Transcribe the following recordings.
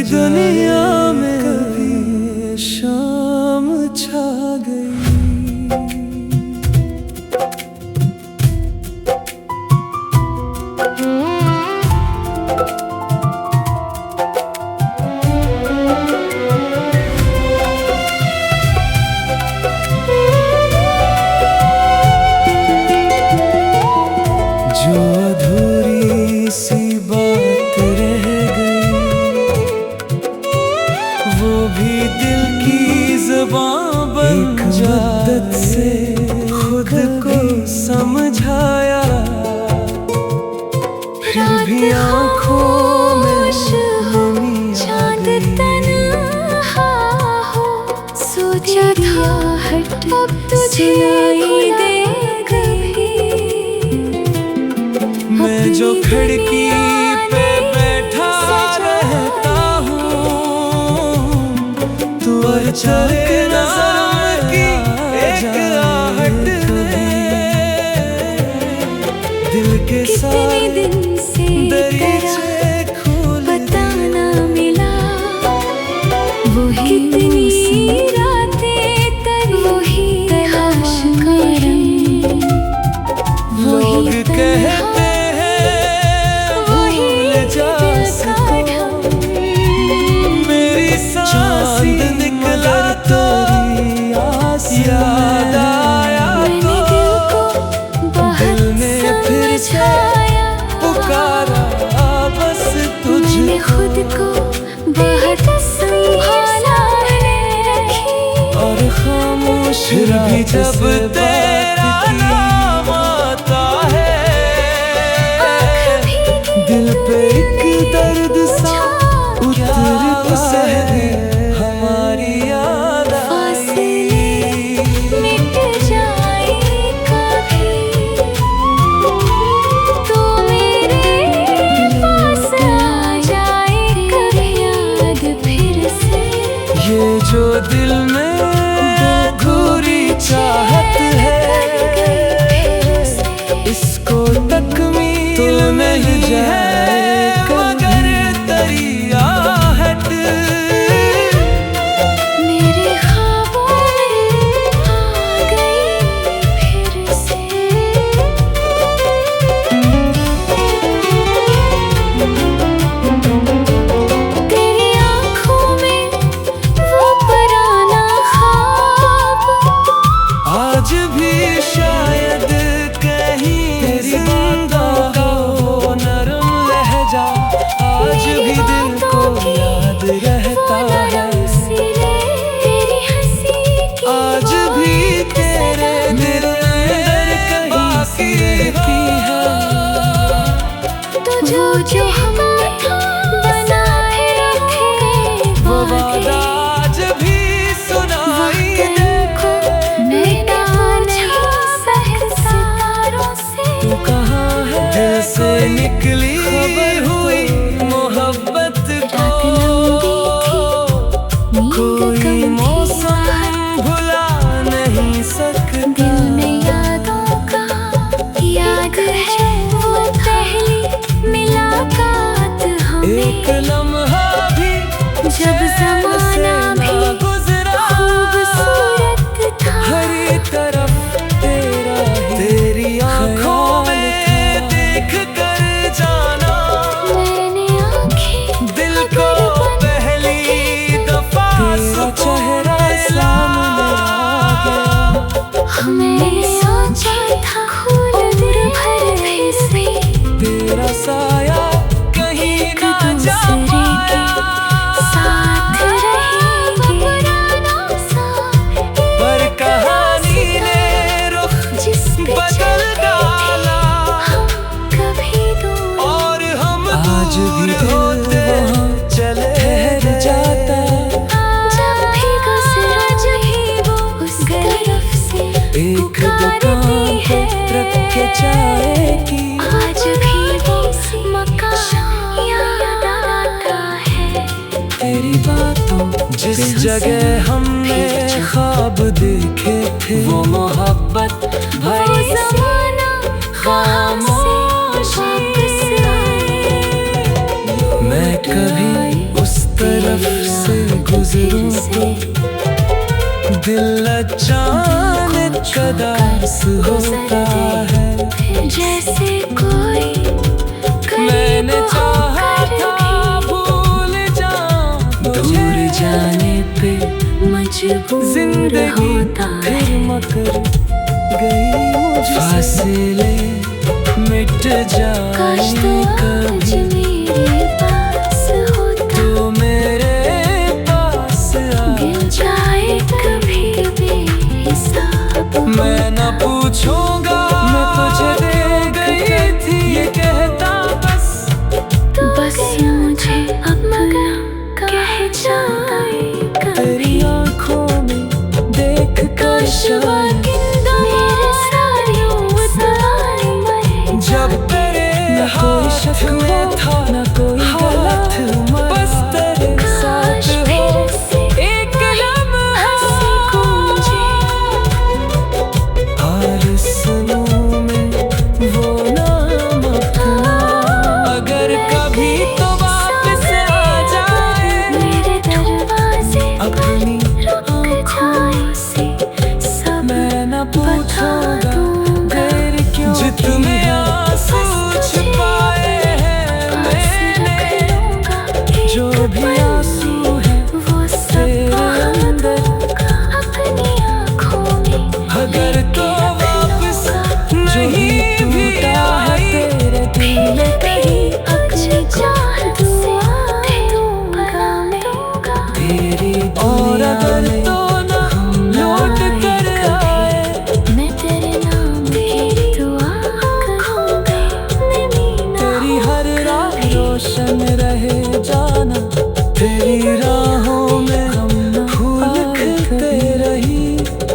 दुनिया में कभी शाम छा गई। जो अधूरी सी बात रह गई, वो भी दिल की ज़बां बन मुद्दत से खुद को समझाया। फिर भी आँखों में चांद तन्हा हो, सोचा था हट अब तुझे दे गई। मैं जो खिड़की पे बैठा रहता हूँ, तू चले नज़र की एक आहट में दिल के सारे दिन से दरीचे खोल पता ना मिला। वही कितनी रातें तरी, वही तलाश करम, लोग कहते हैं भूल जा सको। मेरी सांस निकला तो याद आया तो दिल ने फिर से पुकारा बस तुझे। खुद को बहुत संभाला रखी और खामोश फिर भी जब तेरा नाम आता है, दिल पे एक दर्द सा उतरता है। हमारी याद आई मिट जाए कभी तो मेरे पास आ जाए कभी याद फिर से। ये जो दिल में अधूरी चाहत है, इसको तकमील नहीं है मगर तेरी आहट। मेरे ख्वाबों में आ गई फिर से। तेरी आँखों में वो पुराना ख्वाब आज भी शायद कहीं तेरी बातों का वो नरम लहजा आज भी दिल को याद रहता है। तेरी हंसी की आज भी तेरे दिल अंदर कहीं बाकी रहती है। तो जो हमारा बना फिर रखे वो वादा आज भी सुनाई दे। मेरा सितारों से तू कहाँ है? दिल से निकली खबर हुई मोहब्बत को, कोई मौसम भुला नहीं सकता। दिल में यादों का याद है वो पहली मुलाकात हमें। एक लम्हा भी जब ज़माना भी गुजरा, खूबसूरत था। हर तरफ तेरा ही, तेरी आँखों में देख कर जाना। मैंने आँखें दिल को पहली दफा तेरा चेहरा सामने आ गया। हमने सोचा था उम्र भर भी तेरा साया कहीं ना जा पाया, साथ रहेंगे पर कहानी ने रुख बदल डाला। कभी दूर और हम आज भी होते चले ठहर जाता। जब भी गुजरा जही वो उस तरफ से एक दुकान पे रख के चाय की, आज भी वो मकान याद आता है। तेरी बातों जिस जगह हमने ख्वाब देखे थे, वो मोहब्बत भरी ज़माना खामोशी। मैं कभी उस तरह दिल अचानक उदास होता है। जैसे कोई मैंने चाहा था भूल जाऊं दूर जाने पे मजबूर जिंदगी होता है। फिर मकर गई मुझसे, फासले मिट काश तो जाए आज कभी मेरे पास होता, तो मेरे पास आ। गिर जाए कभी बेहिसाब मैं न पूछूंगा मैं तुझे दे गई थी ये कहता बस बस मुझे अपना कह जाए कभी। तेरी आंखों में देख कर शायद मेरे सारे उतार मरे जब तेरे हाथ में था न कोई हाथ बस तेरे साथ हो एक लम्हा हर समूह में वो नाम अपना अगर कभी तो वापस आ जाए मेरे दरवाजे अपनी रुक जाए से सब मैं न पूछूंगा देर क्यों जितने आंसू छुपाए हैं मैंने जो भी आंसू है वो सब तेरे अंदर अपनी आँखों में अगर तो वापस नहीं भी आई तेरे दिल में कहीं अपनी चाहत से दूंगा मैं तेरी और अगर तो ना लौट कर आए मैं तेरे नाम की दुआ करूंगी तेरी हर राह रोशन रहे जाना तेरी राहों में फूल खिलते रही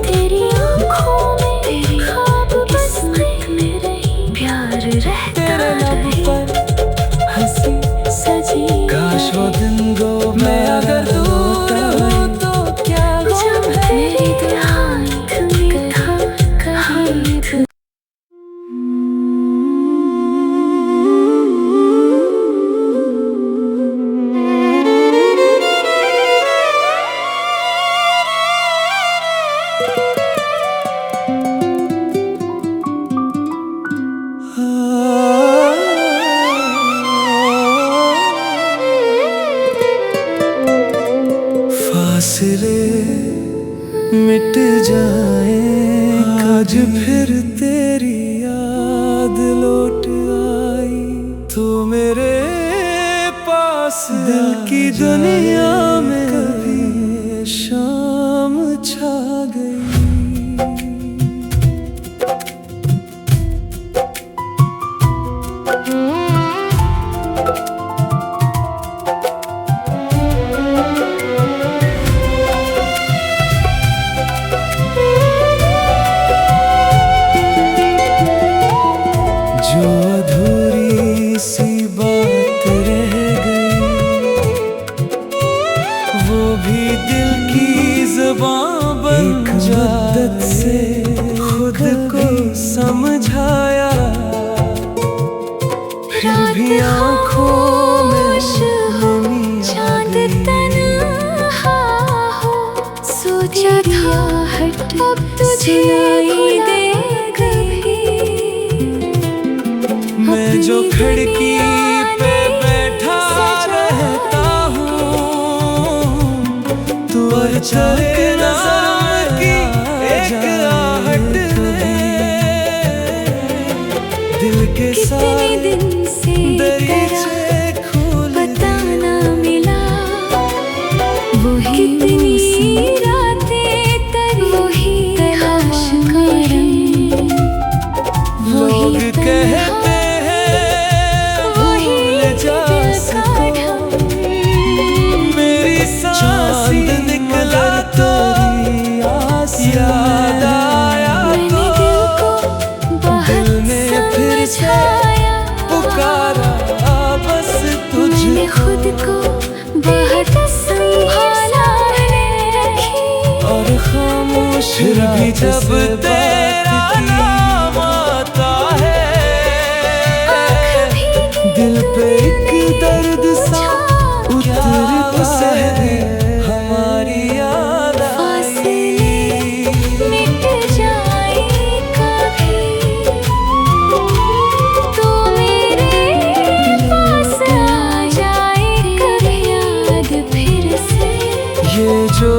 तेरी आँखों में तेरी ख्वाब बस में रही प्यार रहता तेरे लब रहे पर हंसी सजी काश वो दिन गो मैं अगर दूर हूँ तो क्या गम है मेरी हाथ में था कहीं फासले मिट जाए आज फिर तेरी याद लौट आई तो मेरे पास दिल की दुनिया में कभी शाम छा गई। जो अधूरी सी बात रह गई वो भी दिल की ज़बां बन जाए से खुद को समझाया फिर भी आँखों में चांद तन्हा हो सोचा था हट अब तुझे दे मैं जो खिड़की पे बैठा रहता हूँ तू अचानक नज़र की एक आहट दिल के सारे दिन से दरीचे खोल पता ना मिला वही कितनी रातें तरी वही तलाश करें लोग कहते हैं भूल जा सको मेरी सांस निकला तो याद आया तो दिल ने फिर से पुकारा बस तुझे खुद को बहुत संभाला रखी और खामोश फिर भी जब तेरा नाम आता है दिल पे एक दर्द सा उतर है हमारी याद आई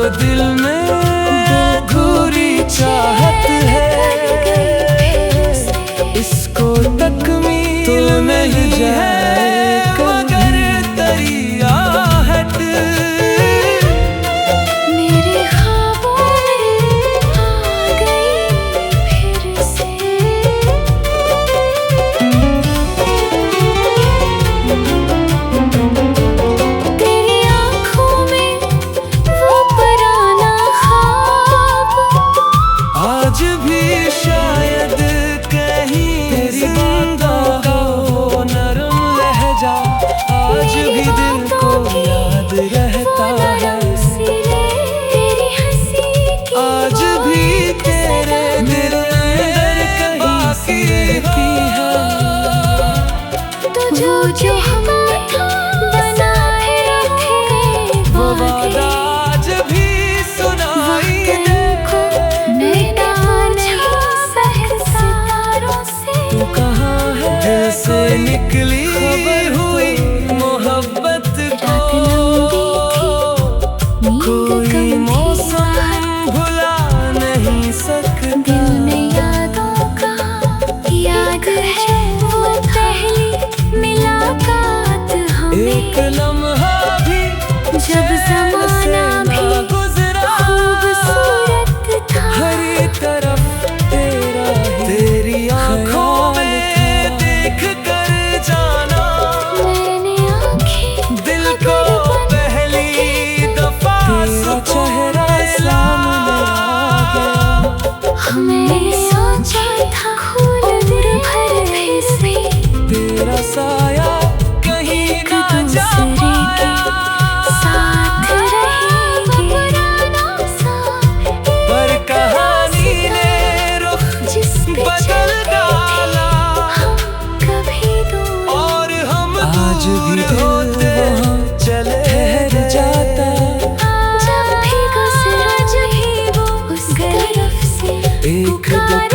दिल में अधूरी चाहत है, इसको तकमील नहीं है मगर दरिया हट। मेरे ख्वाबों में आ गई फिर से। तेरी आँखों में वो पुराना ख्वाब आज भी शायद कहीं जिंदा हो नरम लहजा, आज भी दिल को याद रहता है। तेरी हंसी की आज भी तेरे दिल अंदर कहीं सिरकी है। तो जो हमने बना रखे वो वादा आज भी सुनाई दे। तू कहाँ है दिल से निकली हुई मोहब्बत को कोई मौसम भुला नहीं सकता। दिल में यादों का याद है वो पहली मुलाकात एक हमें, लम्हा भी जब ज़माना भी गुजरा, खूबसूरत था। हर तरफ तेरा ही तेरी आँखों में देख कर जाना। मैंने आँखें दिल को पहली दफा तेरा चेहरा सामने आ गया। मैंने सोचा था उम्र भर ऐसे तेरा साया कहीं ना जा पाया, साथ रहेंगे। पर कहानी ने रुख जिस पे बदल डाला, कभी दूर और हम आज भी होते चले ठहर जाता। जब भी गुजरा जब भी वो उस तरफ से एक दुकान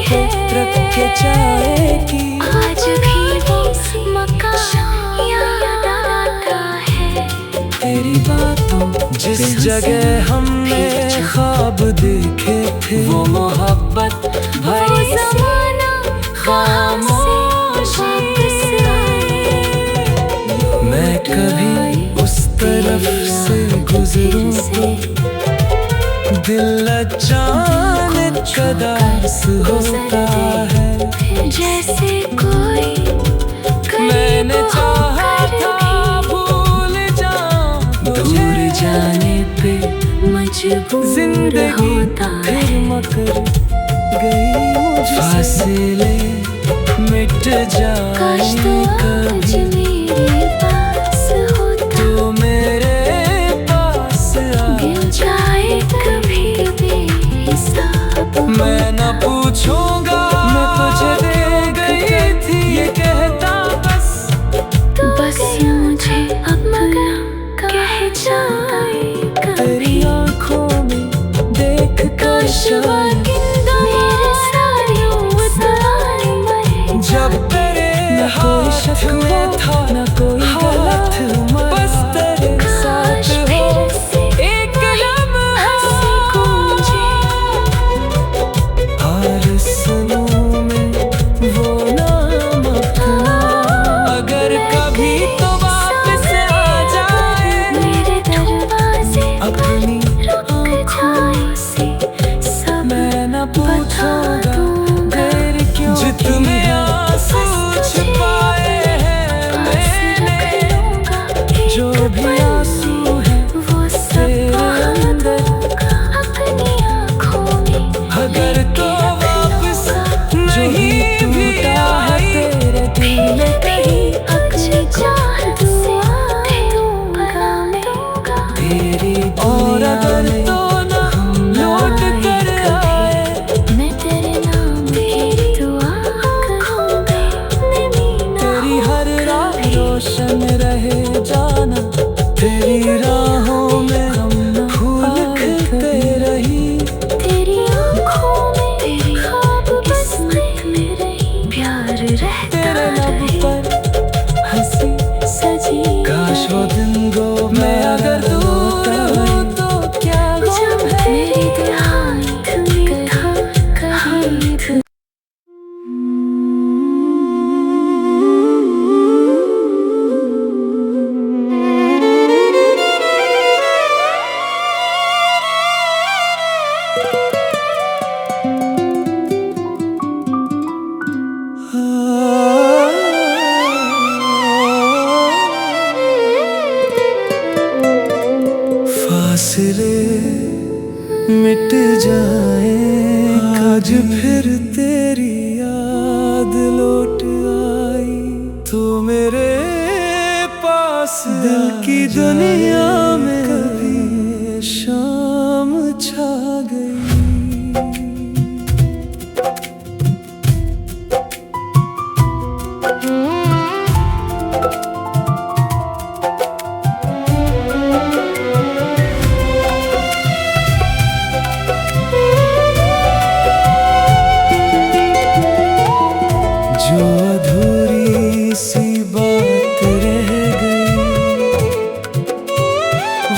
पे रख के चाय की, आज भी वो मकान याद आता है। तेरी बातों जिस जगह हमने ख्वाब देखे थे, वो मोहब्बत भरी ज़माना खामोशी। मैं कभी उस तरफ से गुजरूं तो दिल अचानक कदास होता है। जैसे कोई मैंने चाहा था भूल जाऊं, दूर जाने पे मजबूर जिंदगी होता है। फिर मकर गई मुझसे, फासले मिट काश जाए तो आज कभी, मेरे पास होता, तो मेरे पास आ। गिर जाए कभी बेहिसाब। मैं न पूछूंगा मैं तुझे दे गई थी ये कहता, बस बस मुझे अपना कह जाए कभी। तेरी आँखों में देख कर शायद मेरे सारे उतार मरे जब तेरे हाथ दुनिया में कभी शाम छा गई। जो अधूरी सी बात रह गई,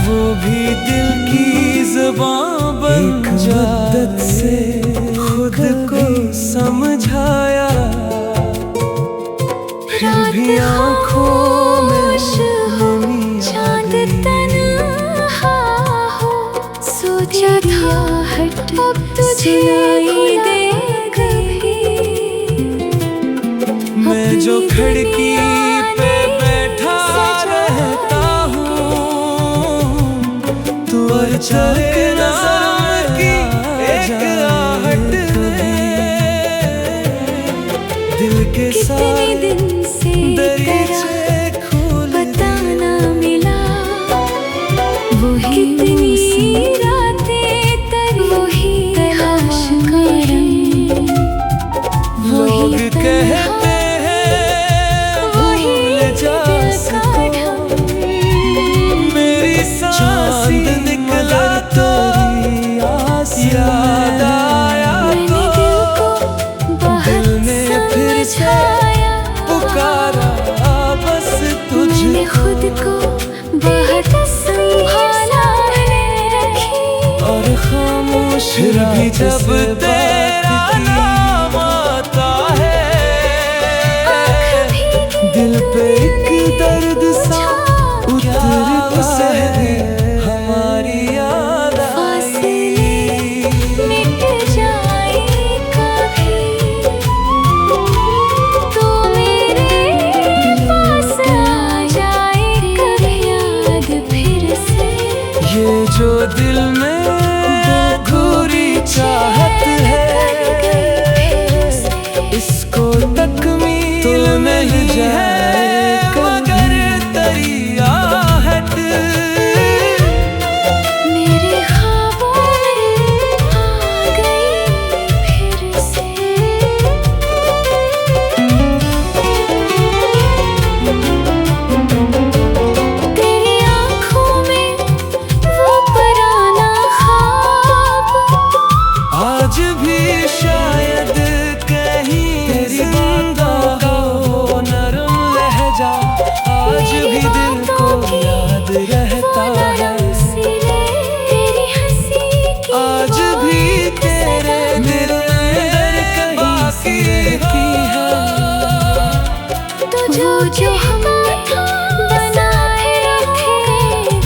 वो भी दिल की ज़बां बन जाए। से खुद को समझाया, फिर भी आँखों में चांद तन्हा हो। सोचा था हट अब तुझे दे कभी। मैं जो खिड़की पे बैठा रहता हूँ, तू चले नज़र की एक आहट दिल के सारे दिन से दरीचे खोल पता ना मिला। कितनी रातें तरी वही तलाश करें। लोग कहते हैं भूल जा सको, मेरी सांस निकला तो याद आया तो दिल ने फिर से पुकारा बस तुझे। खुद को बहुत संभाला रखी, और खामोश भी जब तेरा नाम आता है, दिल पे एक दर्द सा उतरता है। हमारी याद फासले मिट जाए कभी, तो मेरे पास आ जाए कभी याद फिर से। ये जो दिल में अधूरी चाहत है, इसको तकमील नहीं है मगर तेरी आहट। मेरे ख्वाबों में आ गई फिर से। तेरी आँखों में वो पुराना ख्वाब, आज भी शायद कहीं तेरी बातों का वो नरम लहजा आज भी दिल को याद रहता है। तेरी हंसी की आज भी तेरे दिल में कहीं बाकी है। तो जो हमने बनाए थे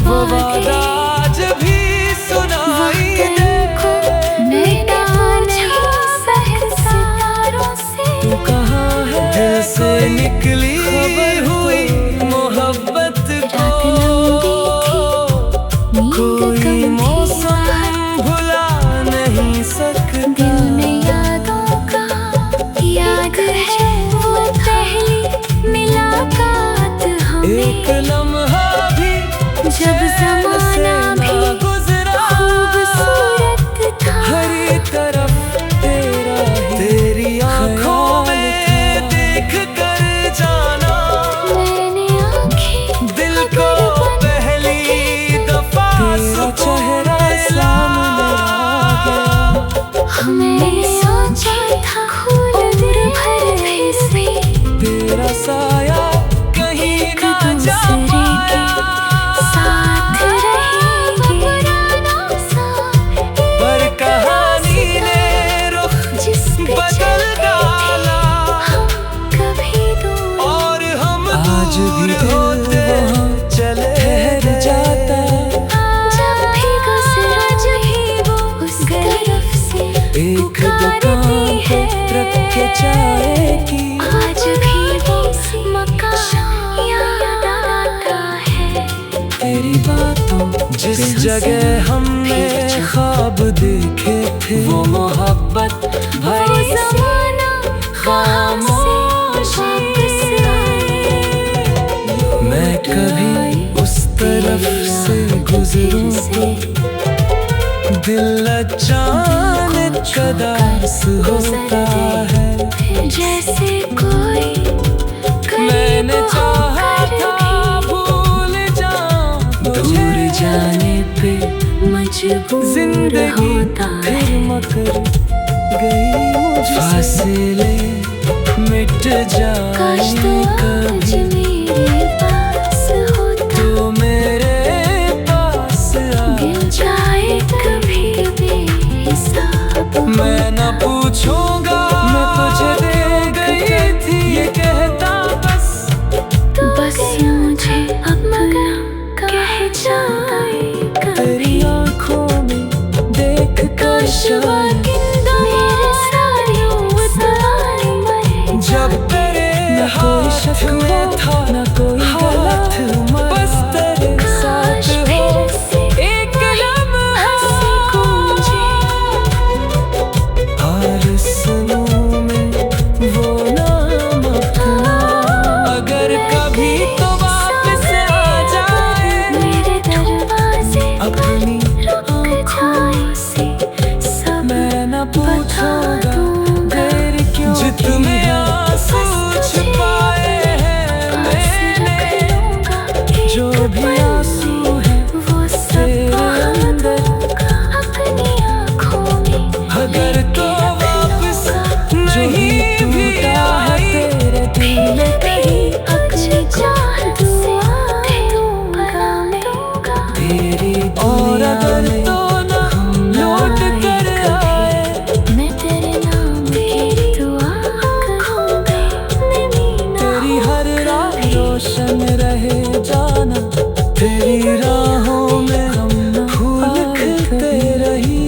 वो वादा आज भी सुनाई दे। तू कहाँ है? दिल से निकली हुई मोहब्बत को कोई मौसम भुला नहीं सकता। दिल में यादों का याद है वो पहली मुलाकात हमें। एक लम्हा भी जब ज़माना भी गुजरा, खूबसूरत था। हर तरफ तेरा तेरी आँखों में देख कर जाना। मैंने आँखें दिल को पहली दफा चेहरा सामने आ गया। मैंने सोचा था उम्र भर से तेरा साया कहीं ना जा पाया, साथ रहेंगे पर कहानी ने रुख बदल डाला। कभी दूर और हम आज भी होते चले ठहर जाता। जब भी गुजरा जो ही वो उस तरफ से एक दुकान पे रख के चाय की, आज भी वो मकान याद आता है। तेरी बातों जिस जगह हमने ख्वाब देखे थे, वो मोहब्बत भरी ज़माना खामोशी। मैं कभी उस तरह करूं दिल अचानक उदास होता है जैसे कोई मैंने चाहा था भूल जाऊं दूर जाने पे मजबूर जिंदगी होता है फिर मकर गई मुझसे फासले मिट काश जाए तो आज कभी मेरे पास होता तो मेरे पास आ गिर जाए कभी बेहिसाब मैं न पूछूंगा मैं तुझे दे गई थी ये कहता बस बस मुझे अपना कह जाए तेरी आंखों में देख कर शायद मेरे सारे सवाल मरे जब तेरे हाथ में था न कोई गलत बस तेरे साथ हो एक लम्हा हर सुनूं में वो नाम अपना अगर कभी तो वापस आ जाए मेरे दरवाजे अपनी रुक जाए से सब मैं न पूछूंगा देर क्यों जितने आंसू छुपाए हैं मैंने जो भी आंसू है वो सब अंदर अपनी आँखों में अगर तो वापस नहीं भी आई तेरे दिल में कहीं अपनी चाहत से दूंगा तेरी और अगर तो न लौट कर आए मैं तेरे नाम की दुआ करूंगी तेरी हर राह रोशन रहे जाना तेरी राहों में हम फूल खिलते रही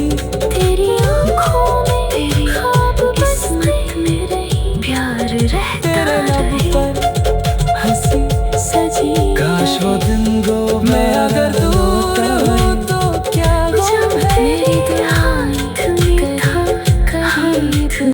तेरी आँखों में तेरी ख्वाब किस्मत में रही प्यार रहता तेरे लब रहे पर हंसी सजी काश वो दिन गो मैं अगर दूर हूँ तो क्या जब गम है मेरी हाथ में था करीब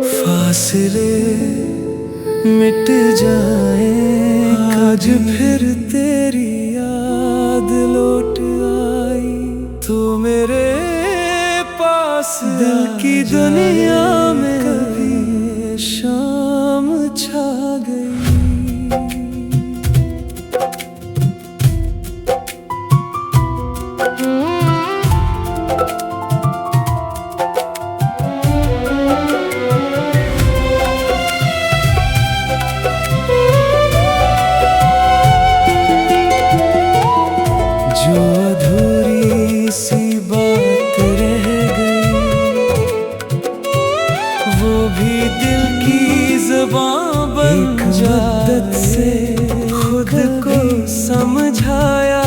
फासले मिट जाए आज फिर तेरी याद लौट आई तू मेरे पास दिल की दुनिया में कभी शाम छा गई जो अधूरी सी बात रह गई वो भी दिल की ज़बां बन जाए से खुद को समझाया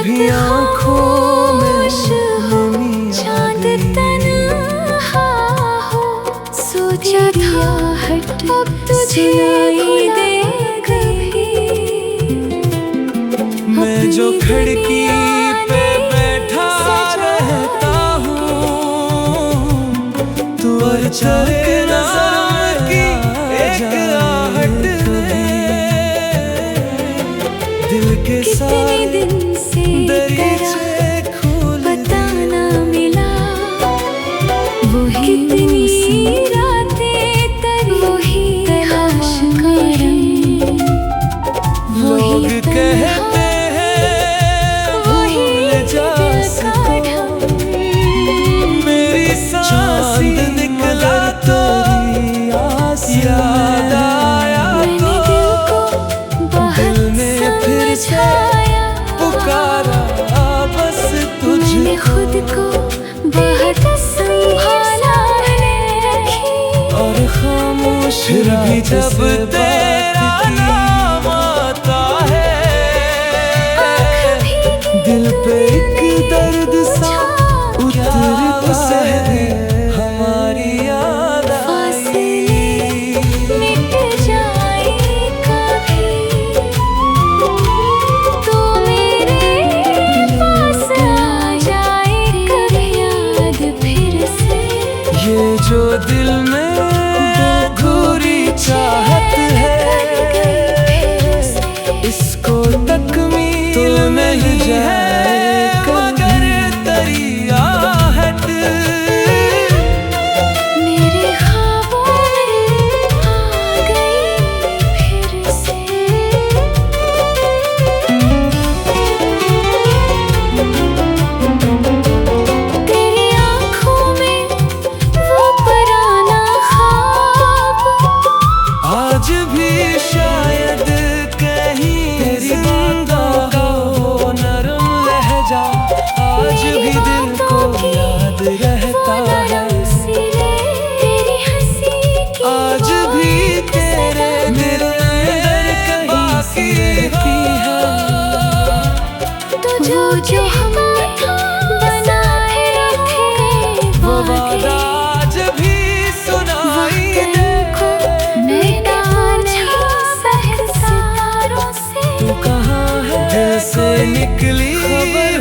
भी आँखों में चांद तन्हा हो सोचा था हट अब तुझे दे मैं जो खिड़की पे बैठा रहता हूँ तू अचानक नज़र की एक आहट दिल के सारे दिन से दरीचे खोल पता ना मिला वही कितनी रातें तरी वही तलाश करें लोग कहते हैं भूल जा सको मेरी सांस निकला तो याद आया तो दिल ने फिर से पुकारा बस तुझे खुद को बहुत संभाला रखी और खामोश फिर भी जब तेरा नाम आता है दिल पे एक दर्द सा उतरता है हमारे दिल में अधूरी चाहत है, इसको तकमील तो नहीं है मगर तेरी आहट मेरे ख्वाबों में आ गई फिर से। तेरी आँखों में वो पुराना ख्वाब आज भी शायद कहीं तेरी बातों का वो नरम लहजा आज भी दिल को याद रहता है। तेरी हंसी की आज भी तेरे दिल अंदर कहीं बाकी रहती है। तो जो हमें बना के वो वादा आज भी सुनाई दे। तू कहाँ है दिल से निकली खबर